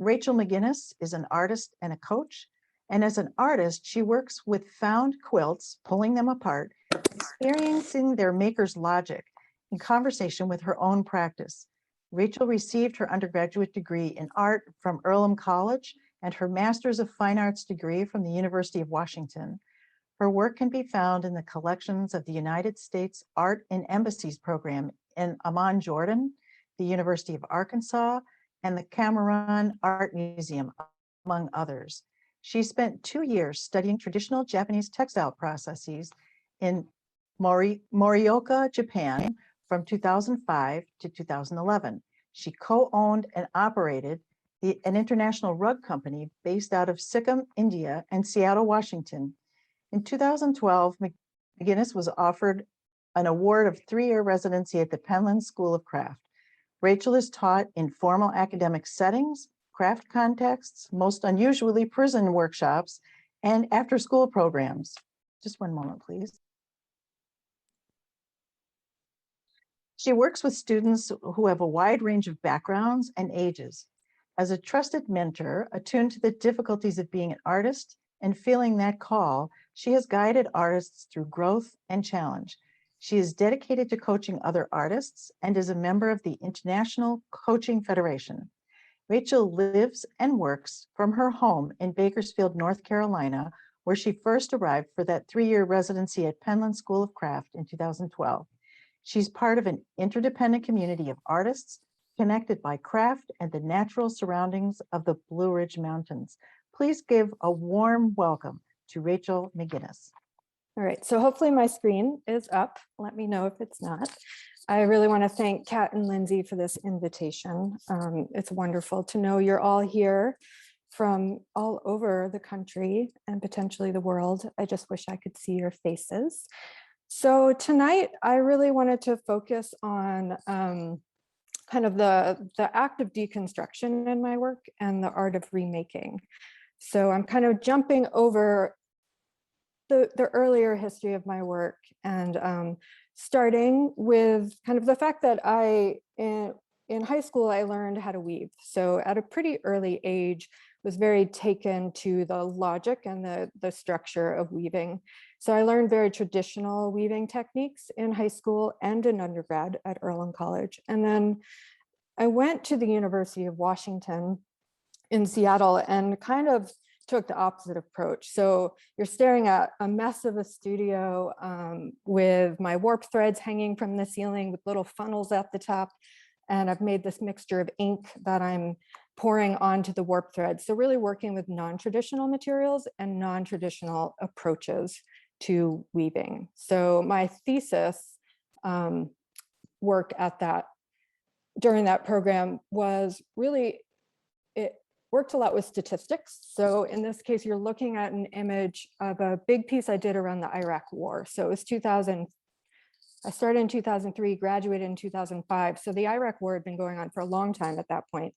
Rachel Meginnes is an artist and a coach. And as an artist, she works with found quilts, pulling them apart, experiencing their maker's logic in conversation with her own practice. Rachel received her undergraduate degree in art from Earlham College and her Master's of Fine Arts degree from the University of Washington. Her work can be found in the collections of the United States Art in Embassies program in Amman, Jordan, the University of Arkansas, and the Cameron Art Museum, among others. She spent 2 years studying traditional Japanese textile processes in Morioka, Japan, from 2005 to 2011. She co-owned and operated an international rug company based out of Sikkim, India, and Seattle, Washington. In 2012, Meginnes was offered an award of 3-year residency at the Penland School of Craft. Rachel is taught in formal academic settings, craft contexts, most unusually prison workshops, and after-school programs. Just one moment, please. She works with students who have a wide range of backgrounds and ages. As a trusted mentor, attuned to the difficulties of being an artist and feeling that call, she has guided artists through growth and challenge. She is dedicated to coaching other artists and is a member of the International Coaching Federation. Rachel lives and works from her home in Bakersfield, North Carolina, where she first arrived for that 3-year residency at Penland School of Craft in 2012. She's part of an interdependent community of artists connected by craft and the natural surroundings of the Blue Ridge Mountains. Please give a warm welcome to Rachel Meginnes. All right, so hopefully my screen is up. Let me know if it's not. I really want to thank Kat and Lindsay for this invitation. It's wonderful to know you're all here from all over the country and potentially the world. I just wish I could see your faces. So tonight, I really wanted to focus on kind of the act of deconstruction in my work and the art of remaking. So I'm kind of jumping over the earlier history of my work and starting with kind of the fact that in high school, I learned how to weave. So at a pretty early age, was very taken to the logic and the structure of weaving. So I learned very traditional weaving techniques in high school and in undergrad at Earlham College. And then I went to the University of Washington in Seattle and kind of took the opposite approach. So you're staring at a mess of a studio with my warp threads hanging from the ceiling with little funnels at the top. And I've made this mixture of ink that I'm pouring onto the warp threads. So really working with non-traditional materials and non-traditional approaches to weaving. So my thesis work at during that program was really, it worked a lot with statistics. So in this case, you're looking at an image of a big piece I did around the Iraq War. So it was 2000. I started in 2003, graduated in 2005. So the Iraq War had been going on for a long time at that point.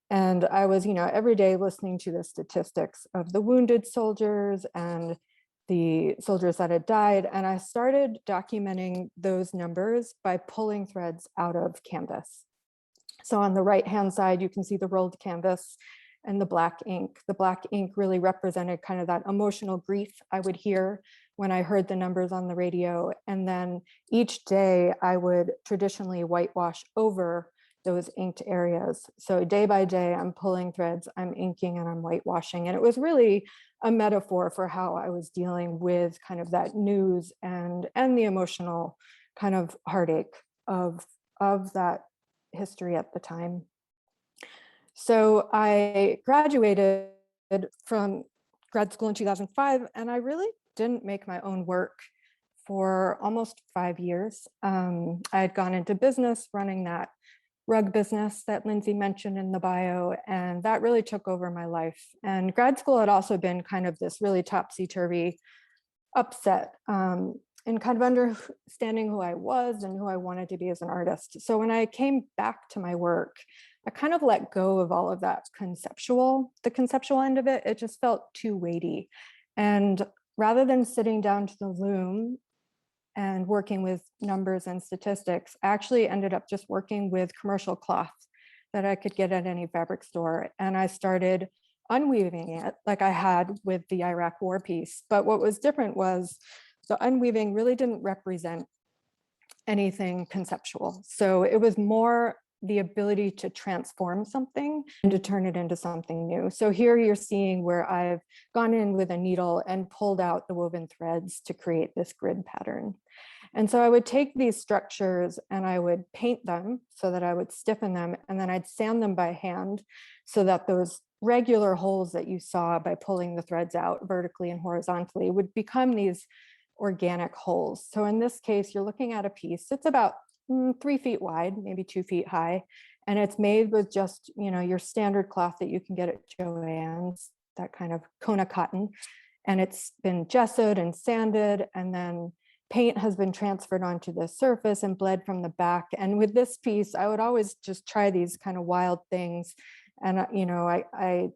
And I was, every day listening to the statistics of the wounded soldiers and the soldiers that had died. And I started documenting those numbers by pulling threads out of canvas. So on the right-hand side, you can see the rolled canvas and the black ink. The black ink really represented kind of that emotional grief I would hear when I heard the numbers on the radio. And then each day I would traditionally whitewash over those inked areas. So day by day, I'm pulling threads, I'm inking, and I'm whitewashing. And it was really a metaphor for how I was dealing with kind of that news and the emotional kind of heartache of that history at the time. So I graduated from grad school in 2005, and I really didn't make my own work for almost 5 years. I had gone into business, running that rug business that Lindsay mentioned in the bio, and that really took over my life. And grad school had also been kind of this really topsy-turvy upset in kind of understanding who I was and who I wanted to be as an artist. So when I came back to my work, I kind of let go of all of that the conceptual end of it. It just felt too weighty. And rather than sitting down to the loom and working with numbers and statistics, I actually ended up just working with commercial cloth that I could get at any fabric store. And I started unweaving it like I had with the Iraq War piece. But what was different was the unweaving really didn't represent anything conceptual. So it was more the ability to transform something and to turn it into something new. So here you're seeing where I've gone in with a needle and pulled out the woven threads to create this grid pattern. And so I would take these structures and I would paint them so that I would stiffen them, and then I'd sand them by hand so that those regular holes that you saw by pulling the threads out vertically and horizontally would become these organic holes. So in this case, you're looking at a piece, it's about 3 feet wide, maybe 2 feet high. And it's made with just, your standard cloth that you can get at Joann's, that kind of Kona cotton. And it's been gessoed and sanded, and then paint has been transferred onto the surface and bled from the back. And with this piece, I would always just try these kind of wild things. And, I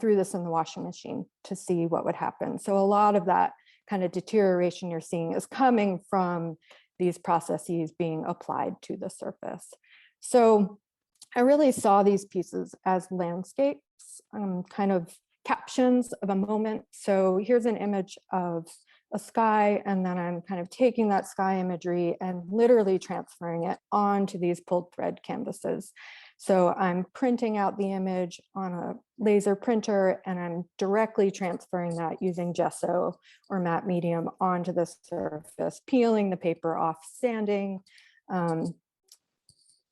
threw this in the washing machine to see what would happen. So a lot of that kind of deterioration you're seeing is coming from these processes being applied to the surface. So I really saw these pieces as landscapes, kind of captions of a moment. So here's an image of a sky, and then I'm kind of taking that sky imagery and literally transferring it onto these pulled thread canvases. So I'm printing out the image on a laser printer, and I'm directly transferring that using gesso or matte medium onto the surface, peeling the paper off, sanding,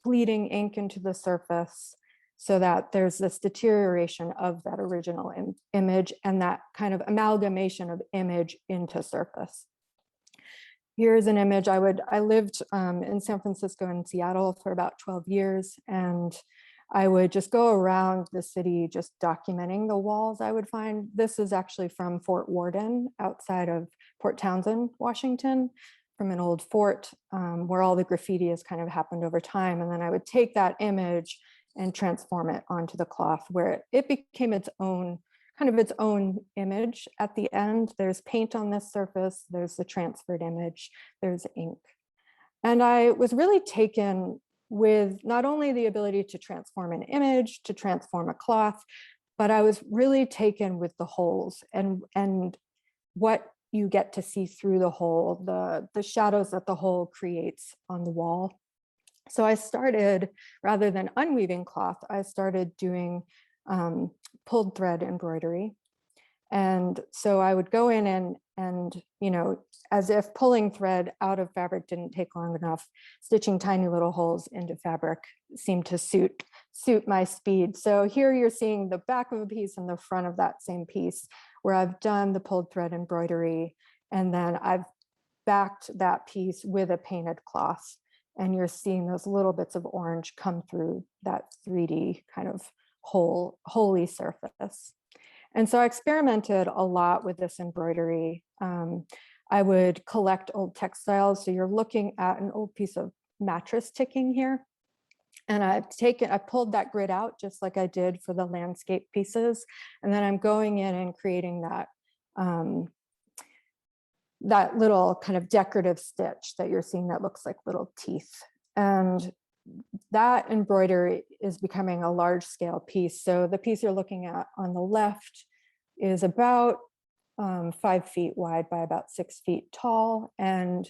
bleeding ink into the surface so that there's this deterioration of that original image and that kind of amalgamation of image into surface. Here's an image. I lived in San Francisco and Seattle for about 12 years, and I would just go around the city just documenting the walls I would find. This is actually from Fort Worden outside of Port Townsend, Washington, from an old fort where all the graffiti has kind of happened over time. And then I would take that image and transform it onto the cloth where it became its own image. At the end, there's paint on this surface, there's the transferred image, there's ink. And I was really taken with not only the ability to transform an image, to transform a cloth, but I was really taken with the holes and what you get to see through the hole, the shadows that the hole creates on the wall. So I started, rather than unweaving cloth, I started doing pulled thread embroidery. And so I would go in and as if pulling thread out of fabric didn't take long enough, stitching tiny little holes into fabric seemed to suit my speed. So here you're seeing the back of a piece and the front of that same piece where I've done the pulled thread embroidery, and then I've backed that piece with a painted cloth. And you're seeing those little bits of orange come through that 3D kind of holy surface. And so I experimented a lot with this embroidery. I would collect old textiles. So you're looking at an old piece of mattress ticking here. And I pulled that grid out just like I did for the landscape pieces. And then I'm going in and creating that little kind of decorative stitch that you're seeing that looks like little teeth. And that embroidery is becoming a large scale piece. So the piece you're looking at on the left is about 5 feet wide by about 6 feet tall. And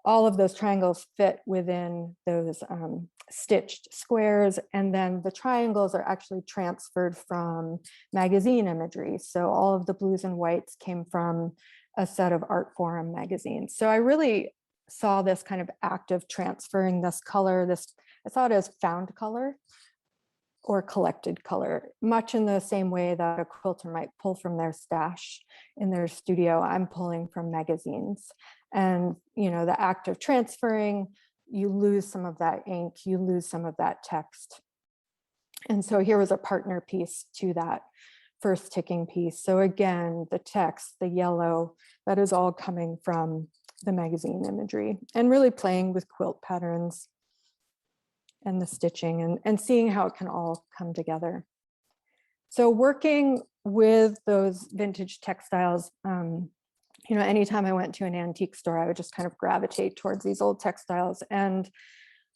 all of those triangles fit within those stitched squares. And then the triangles are actually transferred from magazine imagery. So all of the blues and whites came from a set of Art Forum magazines. So I really saw this kind of act of transferring this color, I saw it as found color or collected color, much in the same way that a quilter might pull from their stash in their studio. I'm pulling from magazines. And the act of transferring, you lose some of that ink, you lose some of that text. And so here was a partner piece to that first ticking piece. So again, the text, the yellow, that is all coming from the magazine imagery, and really playing with quilt patterns and the stitching and seeing how it can all come together. So working with those vintage textiles, anytime I went to an antique store, I would just kind of gravitate towards these old textiles. And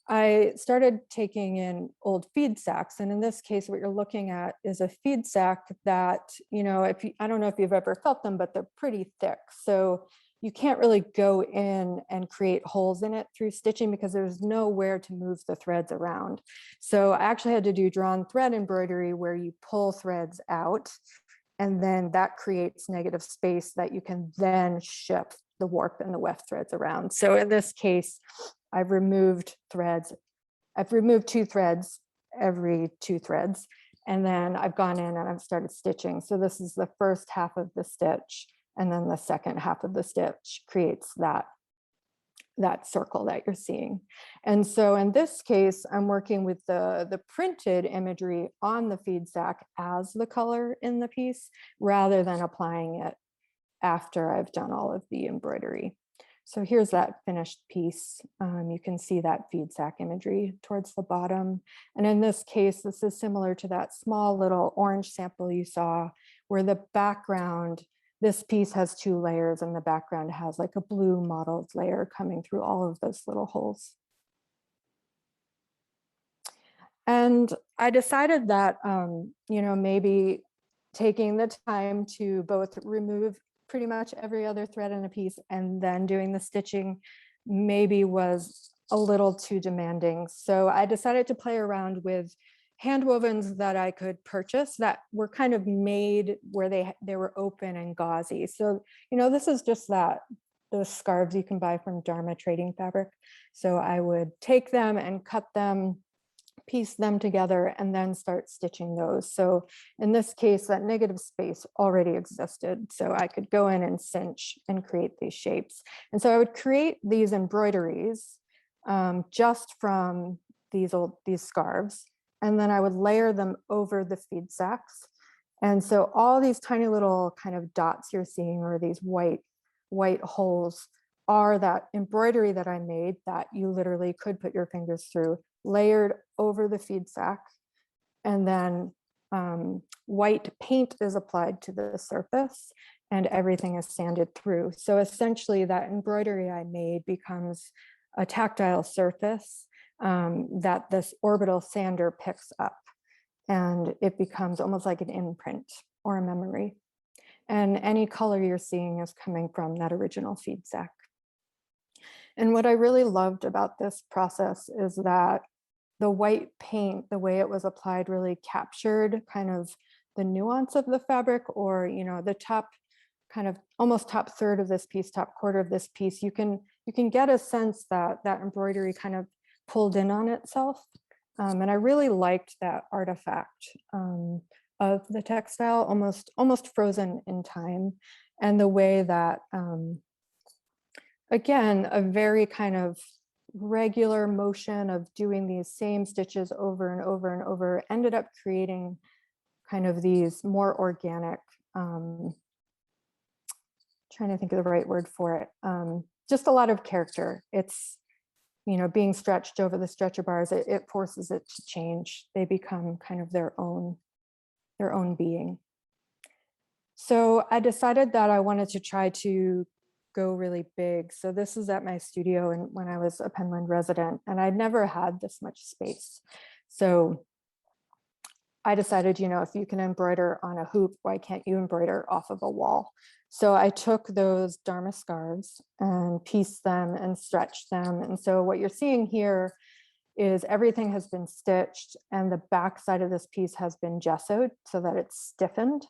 I started taking in old feed sacks. And in this case, what you're looking at is a feed sack that, if you, I don't know if you've ever felt them, but they're pretty thick. So you can't really go in and create holes in it through stitching because there's nowhere to move the threads around. So I actually had to do drawn thread embroidery where you pull threads out, and then that creates negative space that you can then shift the warp and the weft threads around. So in this case, I've removed threads. I've removed 2 threads every 2 threads. And then I've gone in and I've started stitching. So this is the first half of the stitch. And then the second half of the stitch creates that circle that you're seeing. And so in this case, I'm working with the printed imagery on the feed sack as the color in the piece, rather than applying it after I've done all of the embroidery. So here's that finished piece. You can see that feed sack imagery towards the bottom. And in this case, this is similar to that small little orange sample you saw, where the background, this piece has 2 layers and the background has like a blue mottled layer coming through all of those little holes. And I decided that, maybe taking the time to both remove pretty much every other thread in a piece and then doing the stitching maybe was a little too demanding. So I decided to play around with hand wovens that I could purchase that were kind of made where they were open and gauzy. So, this is just those scarves you can buy from Dharma Trading Fabric. So I would take them and cut them, piece them together, and then start stitching those. So in this case, that negative space already existed. So I could go in and cinch and create these shapes. And so I would create these embroideries just from these scarves. And then I would layer them over the feed sacks. And so all these tiny little kind of dots you're seeing, or these white holes, are that embroidery that I made that you literally could put your fingers through, layered over the feed sack. And then white paint is applied to the surface and everything is sanded through. So essentially that embroidery I made becomes a tactile surface that this orbital sander picks up, and it becomes almost like an imprint or a memory. And any color you're seeing is coming from that original feed sack. And what I really loved about this process is that the white paint, the way it was applied, really captured kind of the nuance of the fabric, or the top kind of almost top third of this piece, top quarter of this piece. You can get a sense that that embroidery kind of pulled in on itself. And I really liked that artifact of the textile, almost frozen in time, and the way that, again, a very kind of regular motion of doing these same stitches over and over and over ended up creating kind of these more organic, trying to think of the right word for it, just a lot of character. It's, being stretched over the stretcher bars, it forces it to change. They become kind of their own being. So I decided that I wanted to try to go really big. So this is at my studio and when I was a Penland resident, and I'd never had this much space. So I decided, if you can embroider on a hoop, why can't you embroider off of a wall? So I took those Dharma scarves and pieced them and stretched them. And so what you're seeing here is everything has been stitched and the back side of this piece has been gessoed so that it's stiffened.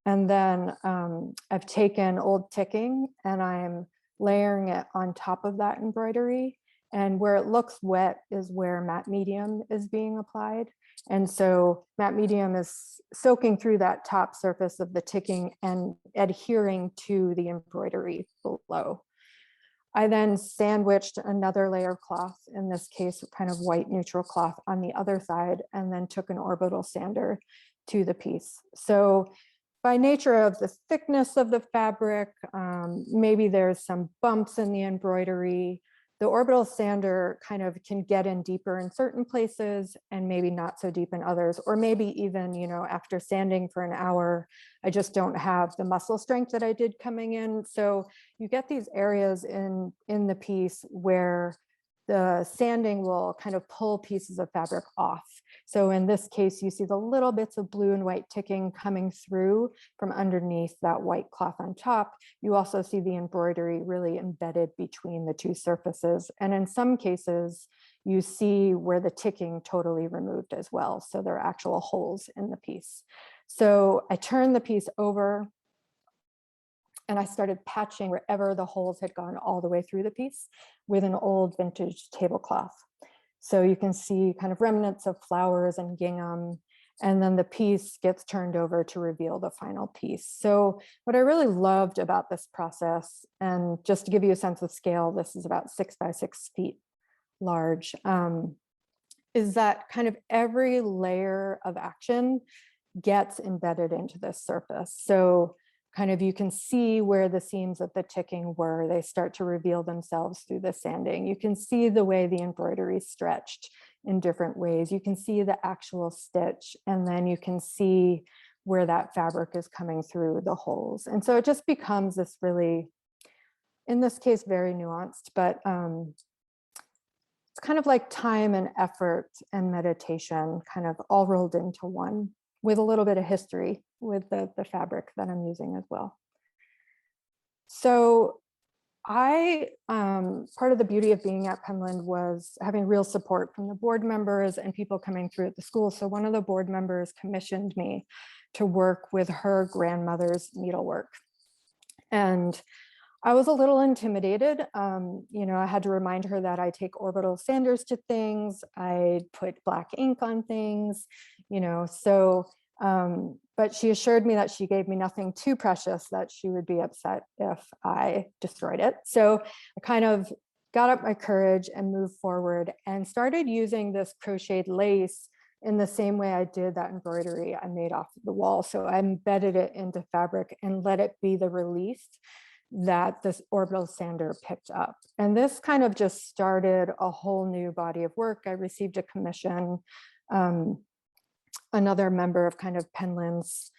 And then I've taken old ticking and I'm layering it on top of that embroidery. And where it looks wet is where matte medium is being applied. And so matte medium is soaking through that top surface of the ticking and adhering to the embroidery below. I then sandwiched another layer of cloth, in this case, kind of white neutral cloth on the other side, and then took an orbital sander to the piece. So by nature of the thickness of the fabric, maybe there's some bumps in the embroidery. The orbital sander kind of can get in deeper in certain places and maybe not so deep in others, or maybe even, after sanding for an hour, I just don't have the muscle strength that I did coming in. So you get these areas in the piece where the sanding will kind of pull pieces of fabric off. So in this case, you see the little bits of blue and white ticking coming through from underneath that white cloth on top. You also see the embroidery really embedded between the two surfaces. And in some cases, you see where the ticking totally removed as well. So there are actual holes in the piece. So I turned the piece over and I started patching wherever the holes had gone all the way through the piece with an old vintage tablecloth. So you can see kind of remnants of flowers and gingham, and then the piece gets turned over to reveal the final piece. So what I really loved about this process, and just to give you a sense of scale, this is about 6 by 6 feet large, is that kind of every layer of action gets embedded into this surface. So kind of you can see where the seams of the ticking were. They start to reveal themselves through the sanding. You can see the way the embroidery stretched in different ways. You can see the actual stitch, and then you can see where that fabric is coming through the holes. And so it just becomes this really, in this case, very nuanced, but it's kind of like time and effort and meditation kind of all rolled into one, with a little bit of history with the fabric that I'm using as well. So part of the beauty of being at Penland was having real support from the board members and people coming through at the school. So one of the board members commissioned me to work with her grandmother's needlework. And I was a little intimidated. I had to remind her that I take orbital sanders to things. I put black ink on things, but she assured me that she gave me nothing too precious, that she would be upset if I destroyed it. So I kind of got up my courage and moved forward and started using this crocheted lace in the same way I did that embroidery I made off the wall. So I embedded it into fabric and let it be the release that this orbital sander picked up. And this kind of just started a whole new body of work. I received a commission. Another member of kind of Penland's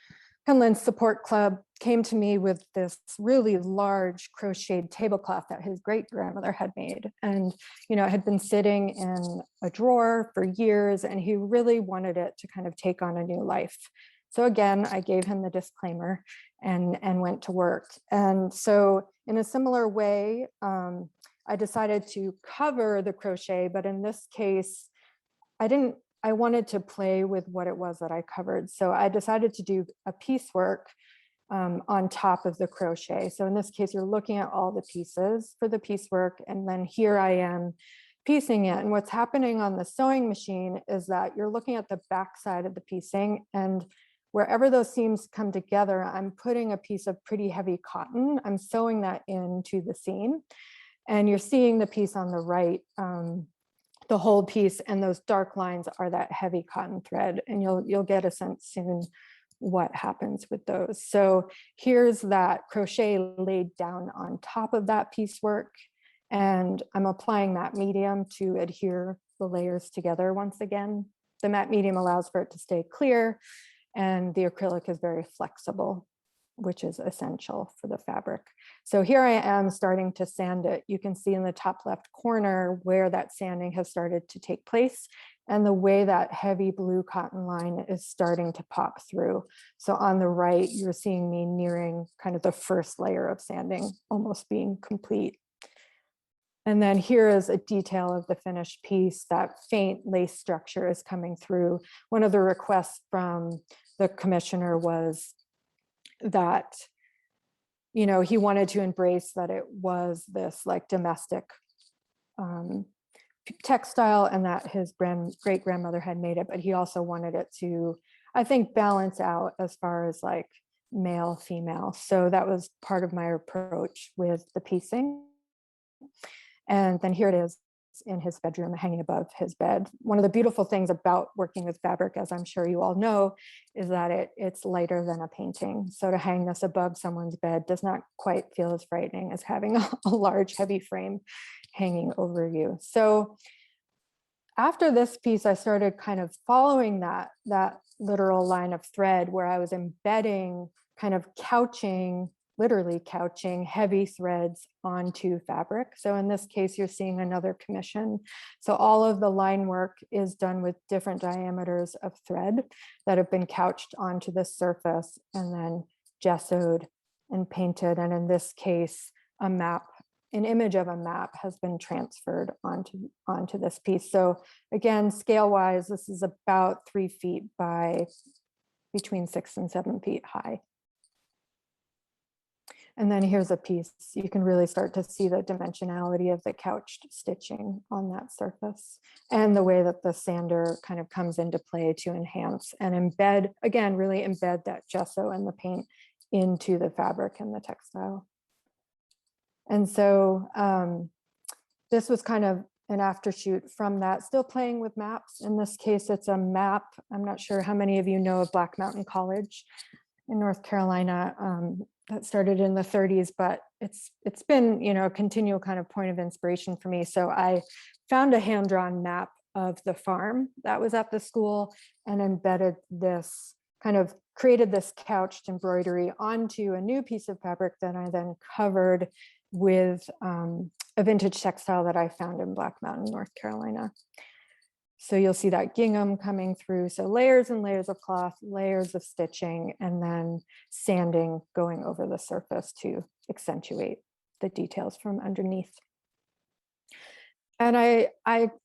support club came to me with this really large crocheted tablecloth that his great grandmother had made. And, it had been sitting in a drawer for years, and he really wanted it to kind of take on a new life. So again, I gave him the disclaimer and went to work. And so in a similar way, I decided to cover the crochet, but in this case, I wanted to play with what it was that I covered. So I decided to do a piecework on top of the crochet. So in this case, you're looking at all the pieces for the piecework, and then here I am piecing it. And what's happening on the sewing machine is that you're looking at the back side of the piecing, and wherever those seams come together, I'm putting a piece of pretty heavy cotton. I'm sewing that into the seam, and you're seeing the piece on the right, the whole piece, and those dark lines are that heavy cotton thread, and you'll get a sense soon what happens with those. So here's that crochet laid down on top of that piecework, and I'm applying matte medium to adhere the layers together once again. The matte medium allows for it to stay clear, and the acrylic is very flexible, which is essential for the fabric. So here I am starting to sand it. You can see in the top left corner where that sanding has started to take place, and the way that heavy blue cotton line is starting to pop through. So on the right, you're seeing me nearing kind of the first layer of sanding, almost being complete. And then here is a detail of the finished piece. That faint lace structure is coming through. One of the requests from the commissioner was that, he wanted to embrace that it was this like domestic textile, and that his great grandmother had made it, but he also wanted it to, I think, balance out as far as like male, female. So that was part of my approach with the piecing. And then here it is in his bedroom hanging above his bed. One of the beautiful things about working with fabric, as I'm sure you all know, is that it's lighter than a painting. So to hang this above someone's bed does not quite feel as frightening as having a large heavy frame hanging over you. So after this piece, I started kind of following that literal line of thread where I was embedding, kind of couching literally couching heavy threads onto fabric. So in this case, you're seeing another commission. So all of the line work is done with different diameters of thread that have been couched onto the surface and then gessoed and painted. And in this case, a map, an image of a map has been transferred onto this piece. So again, scale wise, this is about 3 feet by between 6 and 7 feet high. And then here's a piece. You can really start to see the dimensionality of the couched stitching on that surface and the way that the sander kind of comes into play to enhance and embed, again, really embed that gesso and the paint into the fabric and the textile. And so this was kind of an aftershoot from that, still playing with maps. In this case, it's a map. I'm not sure how many of you know of Black Mountain College in North Carolina. That started in the 30s, but it's been, you know, a continual kind of point of inspiration for me. So I found a hand-drawn map of the farm that was at the school and embedded this, kind of created this couched embroidery onto a new piece of fabric that I then covered with a vintage textile that I found in Black Mountain, North Carolina. So you'll see that gingham coming through. So layers and layers of cloth, layers of stitching, and then sanding going over the surface to accentuate the details from underneath. And I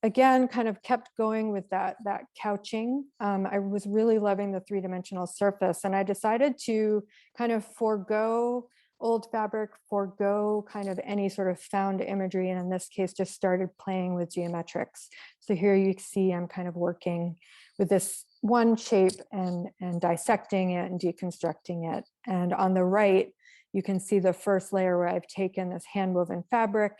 again kind of kept going with that couching. I was really loving the 3-dimensional surface, and I decided to kind of forego old fabric, forego kind of any sort of found imagery, and in this case just started playing with geometrics. So here you see I'm kind of working with this one shape and dissecting it and deconstructing it. And on the right, you can see the first layer where I've taken this hand-woven fabric,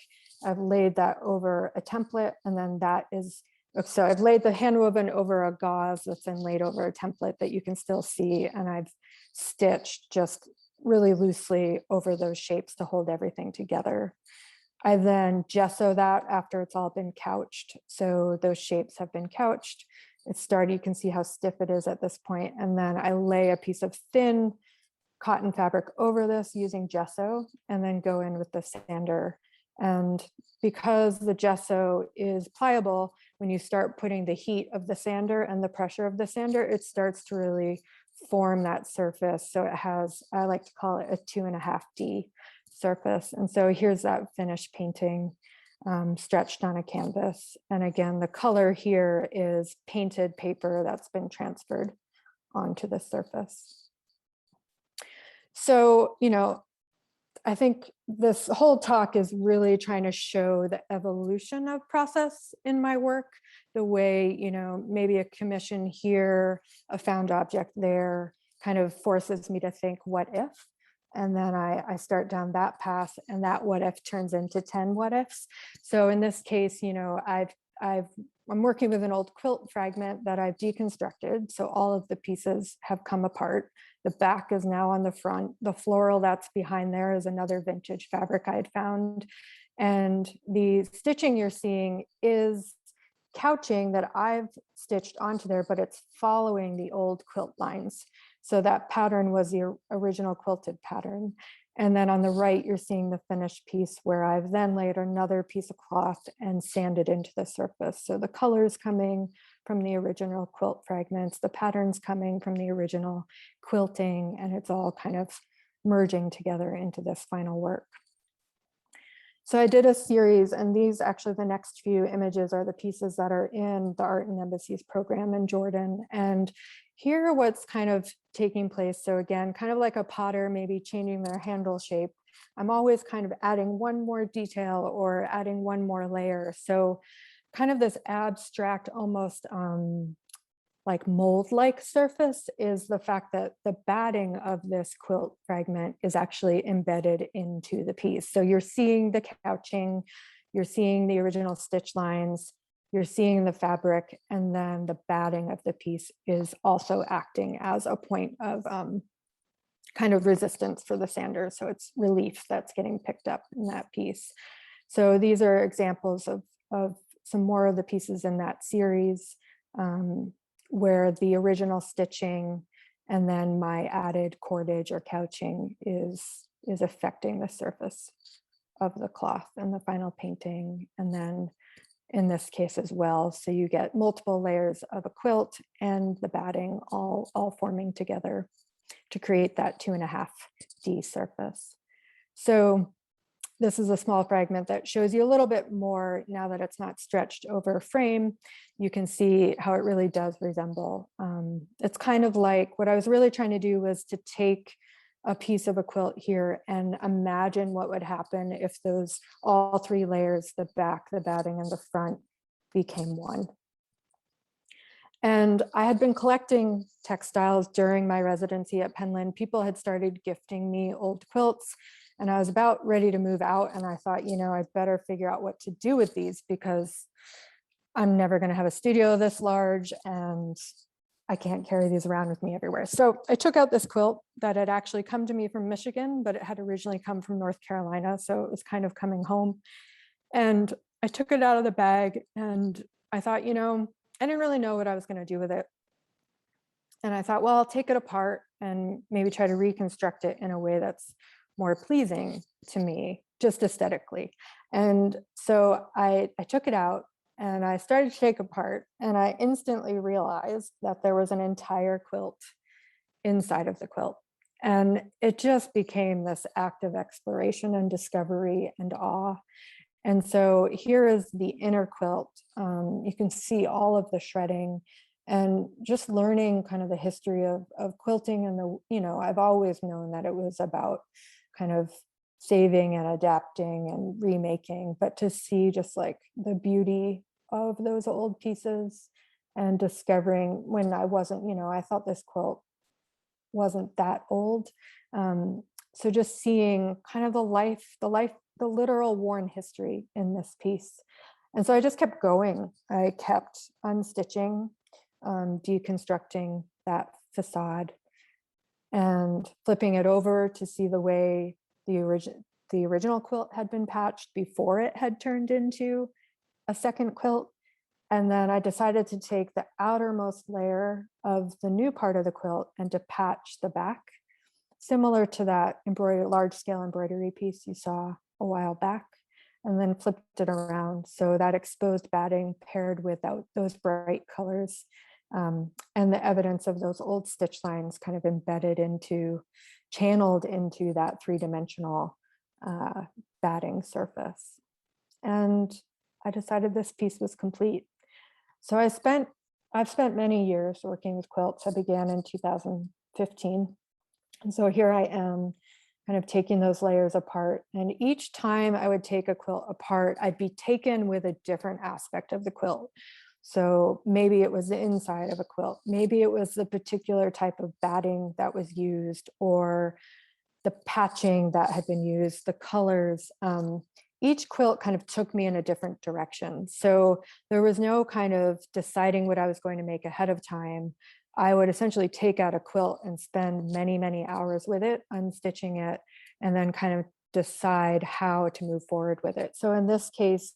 I've laid that over a template, and then that is, so I've laid the hand-woven over a gauze that's then laid over a template that you can still see, and I've stitched just really loosely over those shapes to hold everything together. I then gesso that after it's all been couched. So those shapes have been couched. It started, you can see how stiff it is at this point. And then I lay a piece of thin cotton fabric over this using gesso and then go in with the sander. And because the gesso is pliable, when you start putting the heat of the sander and the pressure of the sander, it starts to really form that surface. So it has, I like to call it a 2.5D surface. And so here's that finished painting stretched on a canvas. And again, the color here is painted paper that's been transferred onto the surface. So, you know, I think this whole talk is really trying to show the evolution of process in my work, the way, you know, maybe a commission here, a found object there kind of forces me to think, what if? And then I start down that path, and that what if turns into 10 what ifs. So in this case, you know, I'm working with an old quilt fragment that I've deconstructed. So all of the pieces have come apart. The back is now on the front. The floral that's behind there is another vintage fabric I had found. And the stitching you're seeing is couching that I've stitched onto there, but it's following the old quilt lines. So that pattern was the original quilted pattern. And then on the right, you're seeing the finished piece where I've then laid another piece of cloth and sanded into the surface. So the colors coming from the original quilt fragments, the patterns coming from the original quilting, and it's all kind of merging together into this final work. So I did a series, and these actually, the next few images are the pieces that are in the Art and Embassies program in Jordan. And here what's kind of taking place. So again, kind of like a potter, maybe changing their handle shape. I'm always kind of adding one more detail or adding one more layer. So kind of this abstract, almost like mold-like surface is the fact that the batting of this quilt fragment is actually embedded into the piece. So you're seeing the couching, you're seeing the original stitch lines, you're seeing the fabric, and then the batting of the piece is also acting as a point of kind of resistance for the sander. So it's relief that's getting picked up in that piece. So these are examples of some more of the pieces in that series where the original stitching and then my added cordage or couching is is affecting the surface of the cloth and the final painting. And then in this case as well, so you get multiple layers of a quilt and the batting all forming together to create that 2.5D surface. So this is a small fragment that shows you a little bit more now that it's not stretched over a frame. You can see how it really does resemble. It's kind of like what I was really trying to do was to take a piece of a quilt here and imagine what would happen if those all 3 layers, the back, the batting, and the front, became one. And I had been collecting textiles during my residency at Penland. People had started gifting me old quilts, and I was about ready to move out. And I thought, you know, I better figure out what to do with these because I'm never going to have a studio this large and I can't carry these around with me everywhere. So I took out this quilt that had actually come to me from Michigan, but it had originally come from North Carolina. So it was kind of coming home. And I took it out of the bag and I thought, you know, I didn't really know what I was going to do with it. And I thought, well, I'll take it apart and maybe try to reconstruct it in a way that's more pleasing to me, just aesthetically. And so I took it out and I started to take apart, and I instantly realized that there was an entire quilt inside of the quilt. And it just became this act of exploration and discovery and awe. And so here is the inner quilt. You can see all of the shredding and just learning kind of the history of quilting. And you know, I've always known that it was about kind of saving and adapting and remaking, but to see just like the beauty of those old pieces and discovering when I wasn't, you know, I thought this quilt wasn't that old. So just seeing kind of the literal worn history in this piece. And so I just kept going. I kept unstitching, deconstructing that facade and flipping it over to see the way the original quilt had been patched before it had turned into a second quilt. And then I decided to take the outermost layer of the new part of the quilt and to patch the back, similar to that large scale embroidery piece you saw a while back, and then flipped it around. So that exposed batting paired with those bright colors and the evidence of those old stitch lines kind of channeled into that 3-dimensional batting surface. And I decided this piece was complete. So I've spent many years working with quilts. I began in 2015. And so here I am kind of taking those layers apart. And each time I would take a quilt apart, I'd be taken with a different aspect of the quilt. So maybe it was the inside of a quilt. Maybe it was the particular type of batting that was used or the patching that had been used, the colors. Each quilt kind of took me in a different direction. So there was no kind of deciding what I was going to make ahead of time. I would essentially take out a quilt and spend many, many hours with it, unstitching it, and then kind of decide how to move forward with it. So in this case,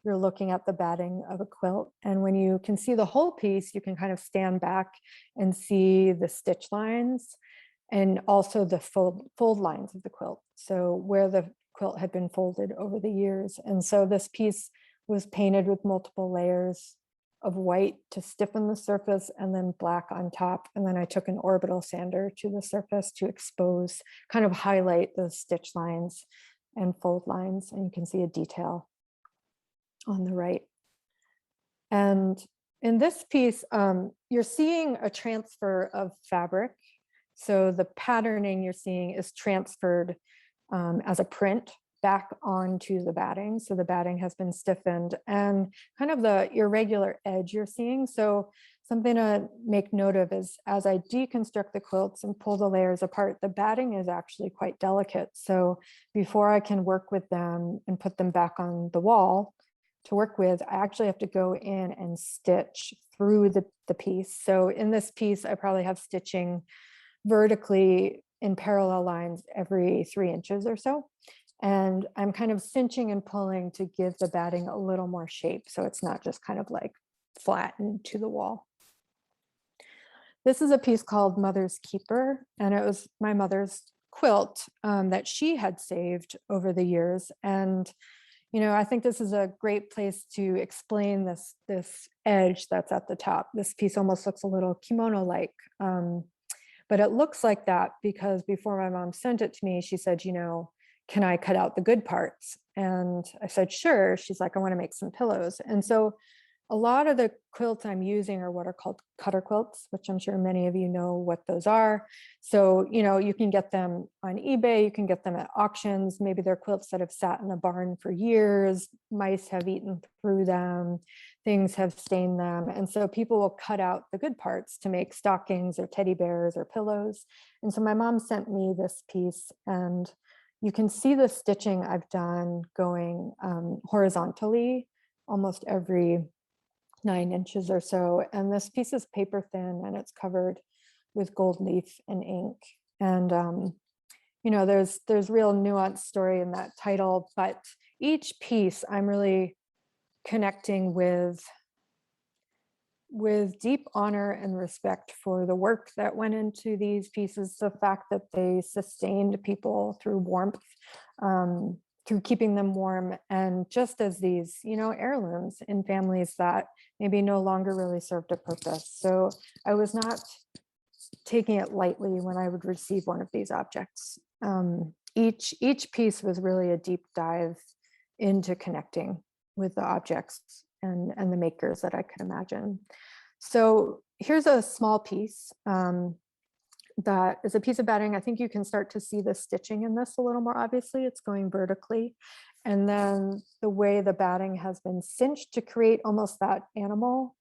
you're looking at the batting of a quilt. And when you can see the whole piece, you can kind of stand back and see the stitch lines and also the fold lines of the quilt. So where the quilt had been folded over the years. And so this piece was painted with multiple layers of white to stiffen the surface and then black on top. And then I took an orbital sander to the surface to expose, kind of highlight those stitch lines and fold lines. And you can see a detail on the right. And in this piece, you're seeing a transfer of fabric. So the patterning you're seeing is transferred as a print back onto the batting. So the batting has been stiffened and kind of the irregular edge you're seeing. So something to make note of is as I deconstruct the quilts and pull the layers apart, the batting is actually quite delicate. So before I can work with them and put them back on the wall to work with, I actually have to go in and stitch through the piece. So in this piece, I probably have stitching vertically in parallel lines every 3 inches or so. And I'm kind of cinching and pulling to give the batting a little more shape. So it's not just kind of like flattened to the wall. This is a piece called Mother's Keeper. And it was my mother's quilt that she had saved over the years. And, you know, I think this is a great place to explain this edge that's at the top. This piece almost looks a little kimono-like, but it looks like that because before my mom sent it to me, she said, you know, can I cut out the good parts? And I said, sure. She's like, I want to make some pillows. And so a lot of the quilts I'm using are what are called cutter quilts, which I'm sure many of you know what those are. So, you know, you can get them on eBay, you can get them at auctions. Maybe they're quilts that have sat in a barn for years. Mice have eaten through them, things have stained them. And so people will cut out the good parts to make stockings or teddy bears or pillows. And so my mom sent me this piece, and you can see the stitching I've done going horizontally almost every 9 inches or so. And this piece is paper thin and it's covered with gold leaf and ink. And, you know, there's real nuanced story in that title, but each piece I'm really connecting with deep honor and respect for the work that went into these pieces, the fact that they sustained people through warmth, through keeping them warm, and just as these, you know, heirlooms in families that maybe no longer really served a purpose. So I was not taking it lightly when I would receive one of these objects. Each piece was really a deep dive into connecting with the objects and the makers that I could imagine. So here's a small piece that is a piece of batting. I think you can start to see the stitching in this a little more obviously. It's going vertically. And then the way the batting has been cinched to create almost that animal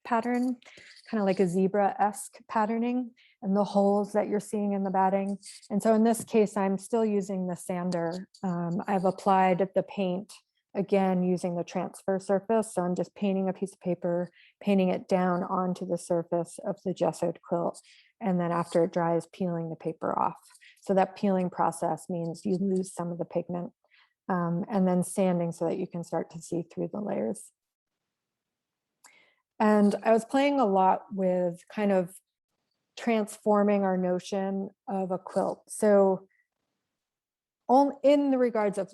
pattern, kind of like a zebra-esque patterning, and the holes that you're seeing in the batting. And so in this case, I'm still using the sander. I've applied the paint again using the transfer surface. So I'm just painting a piece of paper, painting it down onto the surface of the gessoed quilt. And then after it dries, peeling the paper off. So that peeling process means you lose some of the pigment, and then sanding so that you can start to see through the layers. And I was playing a lot with kind of transforming our notion of a quilt. So in the regards of,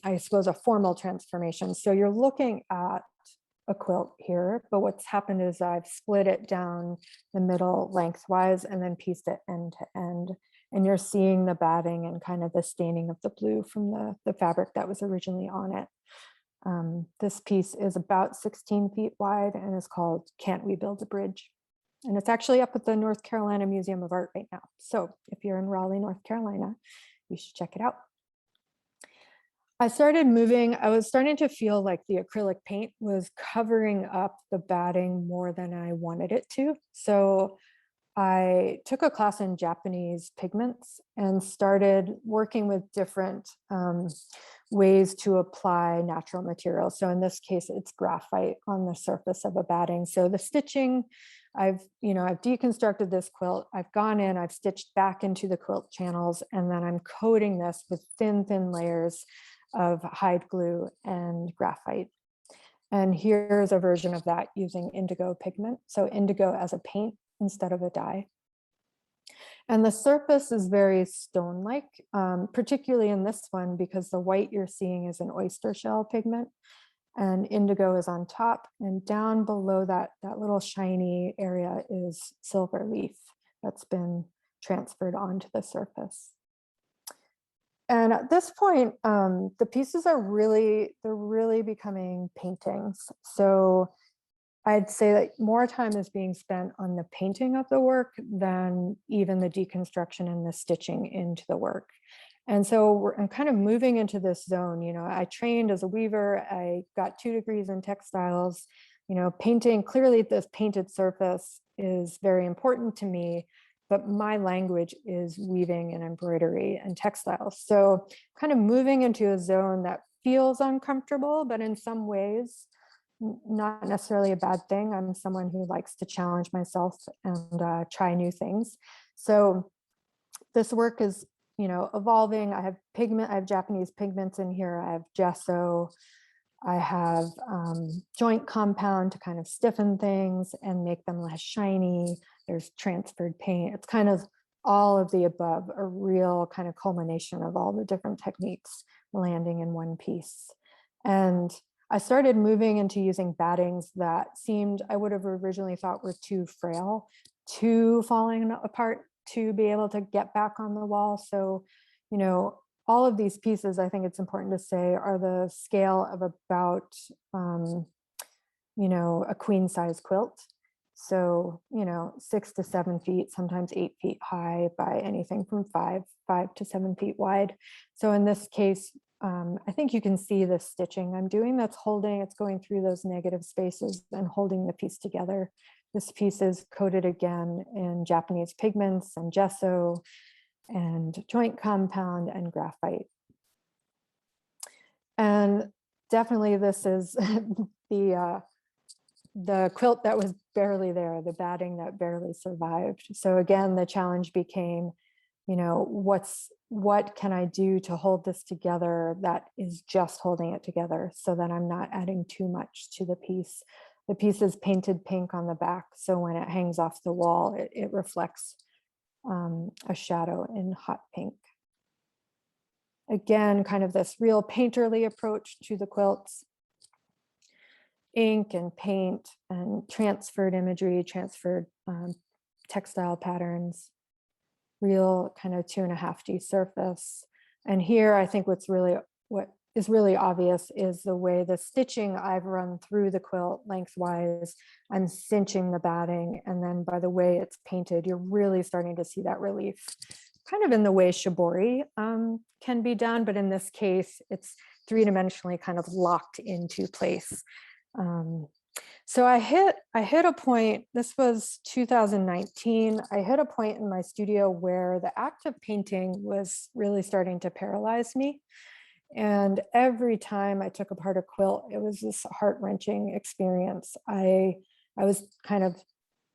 I suppose, a formal transformation. So you're looking at a quilt here, but what's happened is I've split it down the middle lengthwise and then pieced it end to end. And you're seeing the batting and kind of the staining of the blue from the fabric that was originally on it. This piece is about 16 feet wide and is called Can't We Build a Bridge? And it's actually up at the North Carolina Museum of Art right now. So if you're in Raleigh, North Carolina, you should check it out. I started moving, I was starting to feel like the acrylic paint was covering up the batting more than I wanted it to. So I took a class in Japanese pigments and started working with different ways to apply natural materials. So in this case, it's graphite on the surface of a batting. So the stitching, I've deconstructed this quilt. I've gone in, I've stitched back into the quilt channels, and then I'm coating this with thin layers of hide glue and graphite. And here's a version of that using indigo pigment. So indigo as a paint instead of a dye. And the surface is very stone-like, particularly in this one, because the white you're seeing is an oyster shell pigment, and indigo is on top, and down below that little shiny area is silver leaf that's been transferred onto the surface. And at this point, the pieces are they're really becoming paintings. So I'd say that more time is being spent on the painting of the work than even the deconstruction and the stitching into the work. And so I'm kind of moving into this zone. You know, I trained as a weaver, I got 2 degrees in textiles, you know, painting, clearly this painted surface is very important to me, but my language is weaving and embroidery and textiles. So kind of moving into a zone that feels uncomfortable, but in some ways, not necessarily a bad thing. I'm someone who likes to challenge myself and try new things. So this work is, you know, evolving. I have pigment, I have Japanese pigments in here. I have gesso. I have joint compound to kind of stiffen things and make them less shiny. There's transferred paint. It's kind of all of the above, a real kind of culmination of all the different techniques landing in one piece. And I started moving into using battings that seemed, I would have originally thought were too frail, too falling apart to be able to get back on the wall. So, you know, all of these pieces, I think it's important to say, are the scale of about, you know, a queen size quilt. So, you know, 6 to 7 feet, sometimes 8 feet high by anything from 5 to 7 feet wide. So in this case, I think you can see the stitching I'm doing that's holding, it's going through those negative spaces and holding the piece together. This piece is coated again in Japanese pigments and gesso and joint compound and graphite. And definitely this is the quilt that was barely there, the batting that barely survived. So again, the challenge became, you know, what can I do to hold this together that is just holding it together so that I'm not adding too much to the piece. The piece is painted pink on the back, so when it hangs off the wall, it reflects a shadow in hot pink. Again, kind of this real painterly approach to the quilts. Ink and paint and transferred imagery, transferred textile patterns, real kind of 2.5D surface. And here I think what is really obvious is the way the stitching I've run through the quilt lengthwise. I'm cinching the batting, and then by the way it's painted, you're really starting to see that relief, kind of in the way shibori can be done, but in this case, it's three-dimensionally kind of locked into place. So I hit a point, this was 2019, I hit a point in my studio where the act of painting was really starting to paralyze me. And every time I took apart a quilt, it was this heart-wrenching experience. I was kind of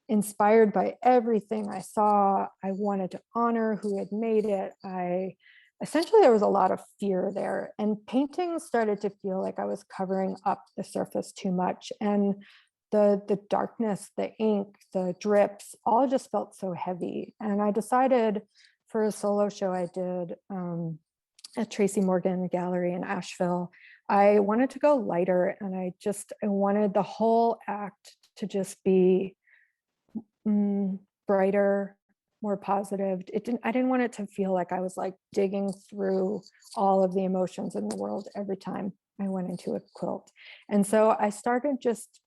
inspired by everything I saw. I wanted to honor who had made it. Essentially, there was a lot of fear there, and painting started to feel like I was covering up the surface too much. And the darkness, the ink, the drips, all just felt so heavy. And I decided for a solo show I did at Tracy Morgan Gallery in Asheville, I wanted to go lighter, and I wanted the whole act to just be brighter, more positive. I didn't want it to feel like I was like digging through all of the emotions in the world every time I went into a quilt. And so I started just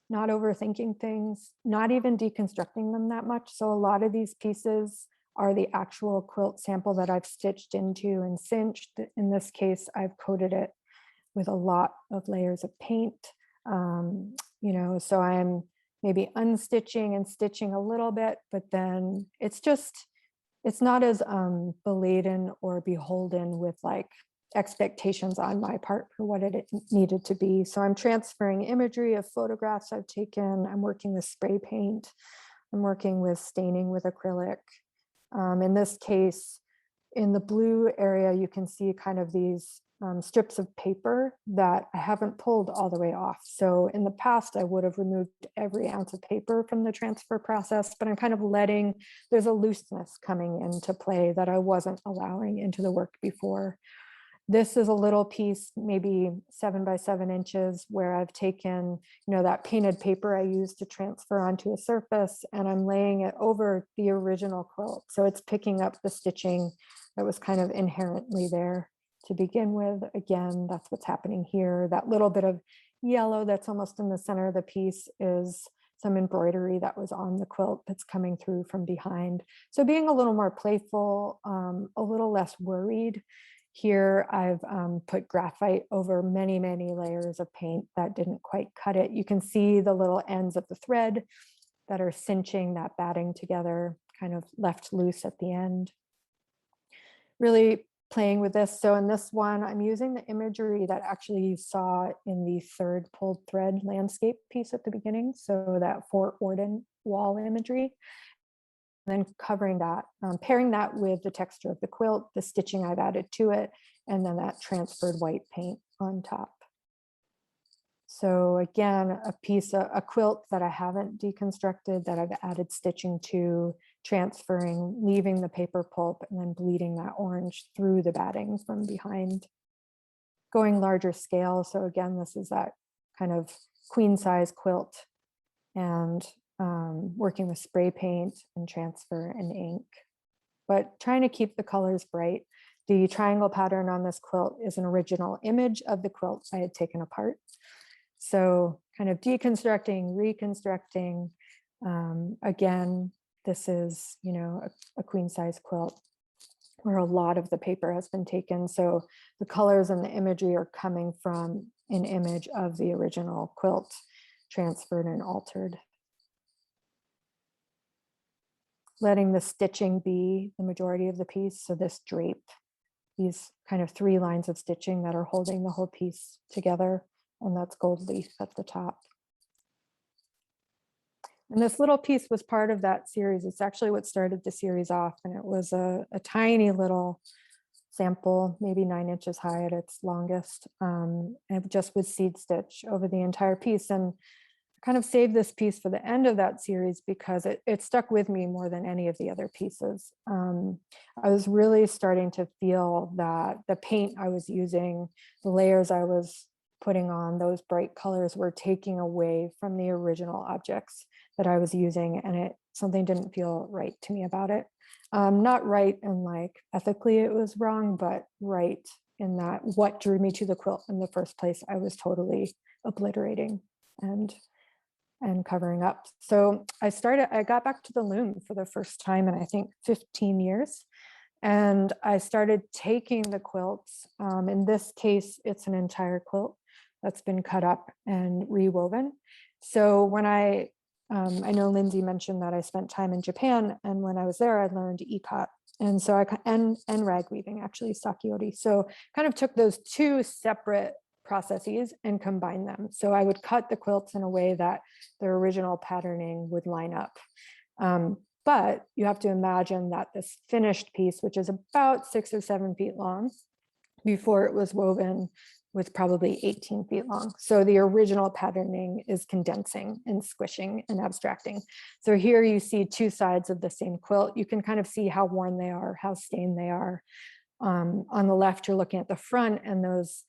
not overthinking things, not even deconstructing them that much. So a lot of these pieces are the actual quilt sample that I've stitched into and cinched. In this case, I've coated it with a lot of layers of paint. You know, so I'm maybe unstitching and stitching a little bit, but then it's not as beladen or beholden with like expectations on my part for what it needed to be. So I'm transferring imagery of photographs I've taken. I'm working with spray paint. I'm working with staining with acrylic. In this case, in the blue area, you can see kind of these strips of paper that I haven't pulled all the way off. So in the past, I would have removed every ounce of paper from the transfer process, but I'm kind of there's a looseness coming into play that I wasn't allowing into the work before. This is a little piece, maybe 7 by 7 inches, where I've taken, you know, that painted paper I used to transfer onto a surface, and I'm laying it over the original quilt. So it's picking up the stitching that was kind of inherently there to begin with. Again, that's what's happening here. That little bit of yellow that's almost in the center of the piece is some embroidery that was on the quilt that's coming through from behind. So being a little more playful, a little less worried. Here I've put graphite over many, many layers of paint that didn't quite cut it. You can see the little ends of the thread that are cinching that batting together, kind of left loose at the end. Really playing with this. So in this one, I'm using the imagery that actually you saw in the third pulled thread landscape piece at the beginning. So that Fort Orden wall imagery. Then covering that, pairing that with the texture of the quilt, the stitching I've added to it, and then that transferred white paint on top. So again, a quilt that I haven't deconstructed, that I've added stitching to, transferring, leaving the paper pulp, and then bleeding that orange through the batting from behind. Going larger scale. So again, this is that kind of queen size quilt, and working with spray paint and transfer and ink, but trying to keep the colors bright. The triangle pattern on this quilt is an original image of the quilt I had taken apart. So kind of deconstructing, reconstructing. Again, this is, you know, a queen size quilt where a lot of the paper has been taken. So the colors and the imagery are coming from an image of the original quilt, transferred and altered. Letting the stitching be the majority of the piece. So this drape, these kind of 3 lines of stitching that are holding the whole piece together, and that's gold leaf at the top. And this little piece was part of that series. It's actually what started the series off, and it was a tiny little sample, maybe 9 inches high at its longest, and just with seed stitch over the entire piece. And I kind of saved this piece for the end of that series because it stuck with me more than any of the other pieces. I was really starting to feel that the paint I was using, the layers I was putting on, those bright colors were taking away from the original objects that I was using, and something didn't feel right to me about it. Not right in like ethically it was wrong, but right in that what drew me to the quilt in the first place, I was totally obliterating and covering up. So I got back to the loom for the first time in I think 15 years. And I started taking the quilts. In this case, it's an entire quilt that's been cut up and rewoven. So when I know Lindsay mentioned that I spent time in Japan, and when I was there, I learned ikat. And so and rag weaving, actually, sakiori. So kind of took those 2 separate processes and combine them. So I would cut the quilts in a way that their original patterning would line up. But you have to imagine that this finished piece, which is about 6 or 7 feet long, before it was woven, was probably 18 feet long. So the original patterning is condensing and squishing and abstracting. So here you see 2 sides of the same quilt. You can kind of see how worn they are, how stained they are. On the left, you're looking at the front, and those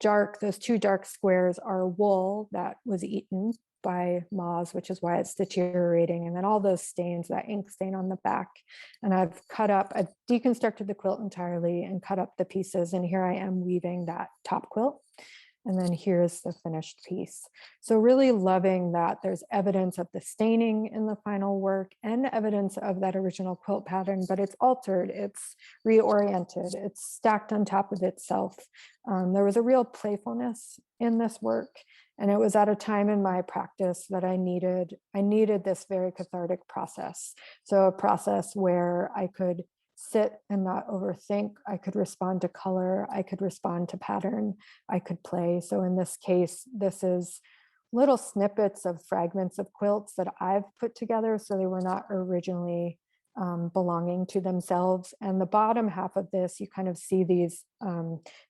2 dark squares are wool that was eaten by moths, which is why it's deteriorating. And then all those stains, that ink stain on the back. And I've deconstructed the quilt entirely and cut up the pieces. And here I am weaving that top quilt. And then here's the finished piece. So really loving that there's evidence of the staining in the final work and evidence of that original quilt pattern, but it's altered, it's reoriented, it's stacked on top of itself. There was a real playfulness in this work. And it was at a time in my practice that I needed this very cathartic process. So a process where I could sit and not overthink. I could respond to color. I could respond to pattern. I could play. So in this case, this is little snippets of fragments of quilts that I've put together. So they were not originally belonging to themselves. And the bottom half of this, you kind of see these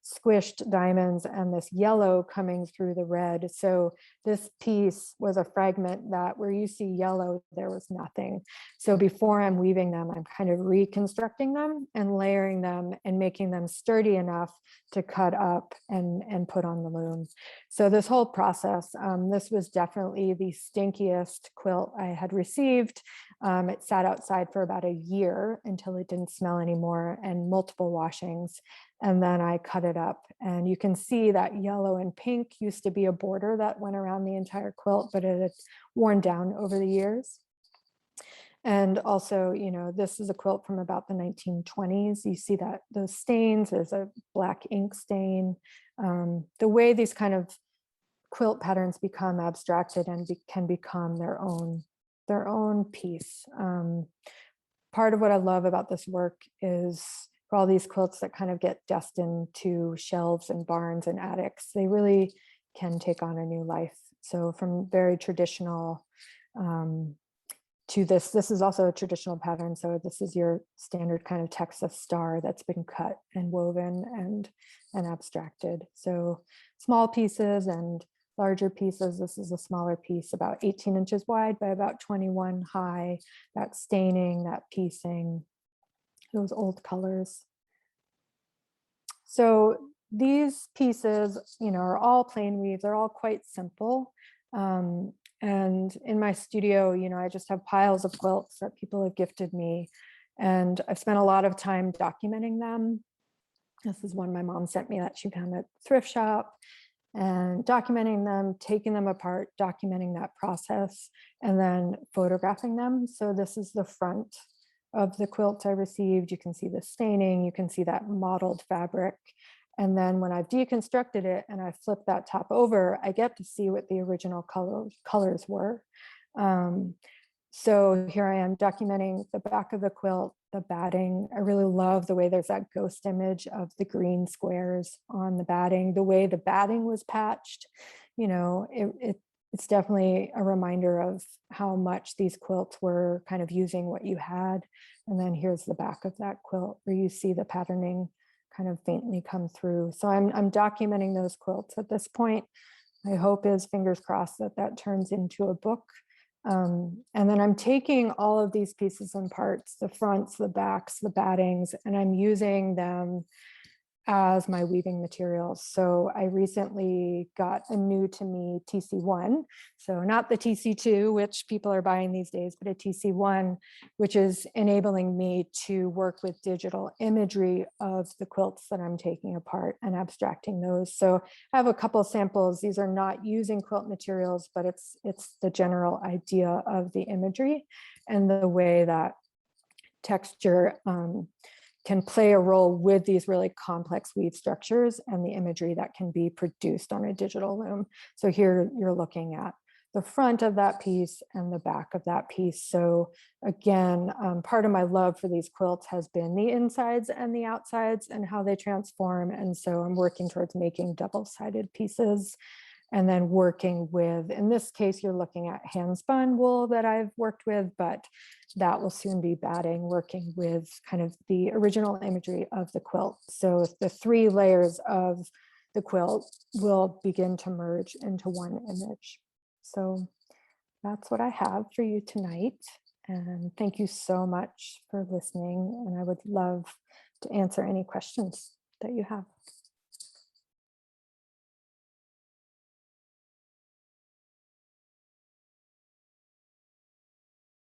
squished diamonds and this yellow coming through the red. So this piece was a fragment that where you see yellow, there was nothing. So before I'm weaving them, I'm kind of reconstructing them and layering them and making them sturdy enough to cut up and put on the loom. So this whole process, this was definitely the stinkiest quilt I had received. It sat outside for about a year until it didn't smell anymore, and multiple washings. And then I cut it up, and you can see that yellow and pink used to be a border that went around the entire quilt, but it had worn down over the years. And also, you know, this is a quilt from about the 1920s. You see that those stains, there's a black ink stain. The way these kind of quilt patterns become abstracted and can become their own piece. Part of what I love about this work is for all these quilts that kind of get destined to shelves and barns and attics, they really can take on a new life. So from very traditional to this is also a traditional pattern. So this is your standard kind of Texas star that's been cut and woven and abstracted. So small pieces and larger pieces. This is a smaller piece, about 18 inches wide by about 21 high. That staining, that piecing, those old colors. So these pieces, are all plain weave. They're all quite simple. And in my studio, I just have piles of quilts that people have gifted me. And I've spent a lot of time documenting them. This is one my mom sent me that she found at thrift shop, and documenting them, taking them apart, documenting that process, and then photographing them. So this is the front of the quilt I received. You can see the staining, you can see that mottled fabric. And then when I've deconstructed it and I flip that top over, I get to see what the original colors were. So here I am documenting the back of the quilt, the batting. I really love the way there's that ghost image of the green squares on the batting, the way the batting was patched. It's definitely a reminder of how much these quilts were kind of using what you had. And then here's the back of that quilt where you see the patterning kind of faintly come through. So I'm documenting those quilts at this point. My hope is, fingers crossed, that turns into a book. And then I'm taking all of these pieces and parts, the fronts, the backs, the battings, and I'm using them as my weaving materials. So I recently got a new to me TC1. So not the TC2, which people are buying these days, but a TC1, which is enabling me to work with digital imagery of the quilts that I'm taking apart and abstracting those. So I have a couple samples. These are not using quilt materials, but it's the general idea of the imagery and the way that texture can play a role with these really complex weave structures and the imagery that can be produced on a digital loom. So here you're looking at the front of that piece and the back of that piece. So again, part of my love for these quilts has been the insides and the outsides and how they transform. And so I'm working towards making double-sided pieces, and then working with, in this case, you're looking at hand spun wool that I've worked with, but that will soon be batting, working with kind of the original imagery of the quilt. So the 3 layers of the quilt will begin to merge into one image. So that's what I have for you tonight. And thank you so much for listening. And I would love to answer any questions that you have.